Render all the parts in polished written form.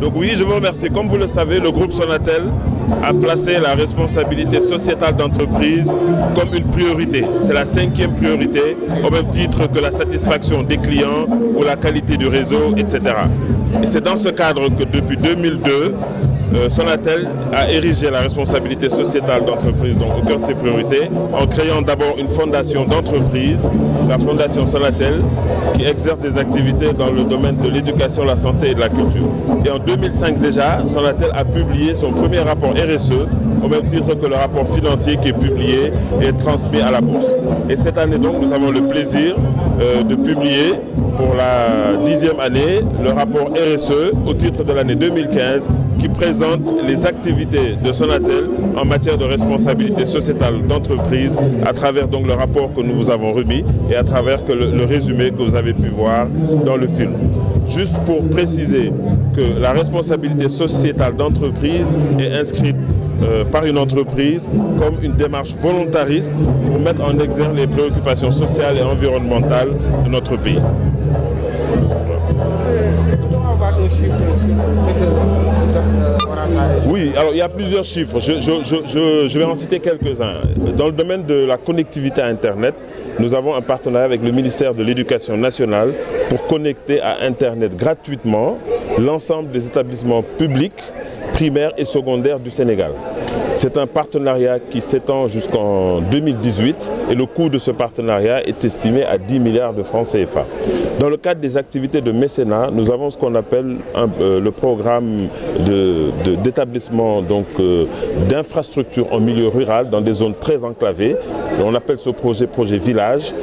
Donc oui, je vous remercie. Comme vous le savez, le groupe Sonatel a placé la responsabilité sociétale d'entreprise comme une priorité. C'est la 5e priorité, au même titre que la satisfaction des clients ou la qualité du réseau, etc. Et c'est dans ce cadre que depuis 2002, Sonatel a érigé la responsabilité sociétale d'entreprise donc au cœur de ses priorités en créant d'abord une fondation d'entreprise, la fondation Sonatel, qui exerce des activités dans le domaine de l'éducation, la santé et de la culture. Et en 2005 déjà, Sonatel a publié son premier rapport RSE, au même titre que le rapport financier qui est publié et transmis à la bourse. Et cette année donc, nous avons le plaisir de publier pour la 10e année le rapport RSE au titre de l'année 2015 qui présente les activités de Sonatel en matière de responsabilité sociétale d'entreprise à travers donc le rapport que nous vous avons remis et à travers le résumé que vous avez pu voir dans le film. Juste pour préciser que la responsabilité sociétale d'entreprise est inscrite par une entreprise comme une démarche volontariste pour mettre en exergue les préoccupations sociales et environnementales de notre pays. Oui, alors il y a plusieurs chiffres. Je vais en citer quelques-uns. Dans le domaine de la connectivité à Internet, nous avons un partenariat avec le ministère de l'Éducation nationale pour connecter à Internet gratuitement l'ensemble des établissements publics, primaires et secondaires du Sénégal. C'est un partenariat qui s'étend jusqu'en 2018 et le coût de ce partenariat est estimé à 10 milliards de francs CFA. Dans le cadre des activités de mécénat, nous avons ce qu'on appelle le programme d'établissement d'infrastructures en milieu rural dans des zones très enclavées. On appelle ce projet Village.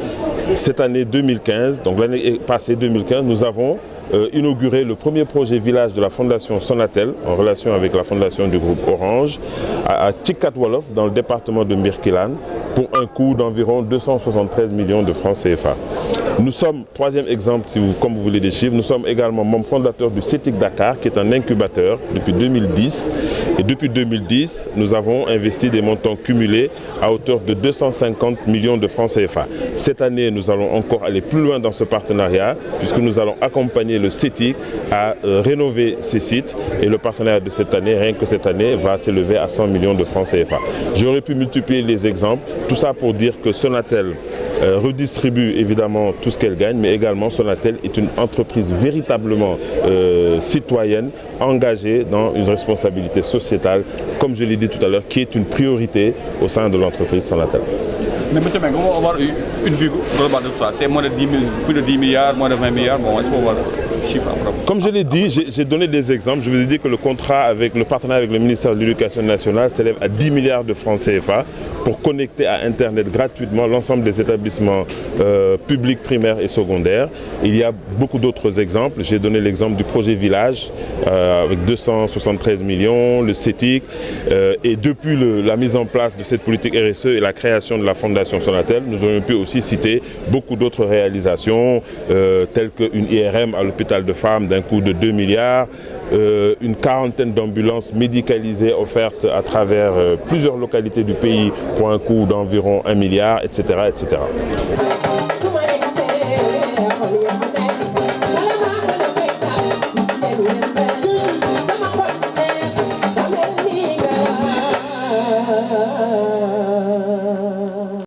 Cette année 2015, donc l'année passée 2015, nous avons inauguré le premier projet village de la fondation Sonatel en relation avec la fondation du groupe Orange à Tchikat Wolof dans le département de Birkelane pour un coût d'environ 273 millions de francs CFA. Nous sommes, troisième exemple, comme vous voulez des chiffres, nous sommes également membres fondateurs du CETIC Dakar qui est un incubateur depuis 2010 et depuis 2010 nous avons investi des montants cumulés à hauteur de 250 millions de francs CFA. Cette année nous allons encore aller plus loin dans ce partenariat puisque nous allons accompagner le CETIC à rénover ses sites et le partenariat de cette année, rien que cette année, va s'élever à 100 millions de francs CFA. J'aurais pu multiplier les exemples, tout ça pour dire que Sonatel redistribue évidemment tout ce qu'elle gagne, mais également Sonatel est une entreprise véritablement citoyenne, engagée dans une responsabilité sociétale, comme je l'ai dit tout à l'heure, qui est une priorité au sein de l'entreprise Sonatel. Mais monsieur Meng, on va avoir une vue globale de ça. C'est plus de 10 milliards, moins de 20 milliards. Bon, est-ce qu'on va voir le chiffre à propos? Comme je l'ai dit, j'ai donné des exemples. Je vous ai dit que le contrat avec le partenariat avec le ministère de l'Éducation nationale s'élève à 10 milliards de francs CFA pour connecter à Internet gratuitement l'ensemble des établissements publics, primaires et secondaires. Il y a beaucoup d'autres exemples. J'ai donné l'exemple du projet Village avec 273 millions, le CETIC. Et depuis la mise en place de cette politique RSE et la création de la fondation Sonatel, nous aurions pu aussi citer beaucoup d'autres réalisations telles qu'une IRM à l'hôpital de femmes d'un coût de 2 milliards, une quarantaine d'ambulances médicalisées offertes à travers plusieurs localités du pays pour un coût d'environ 1 milliard, etc., etc.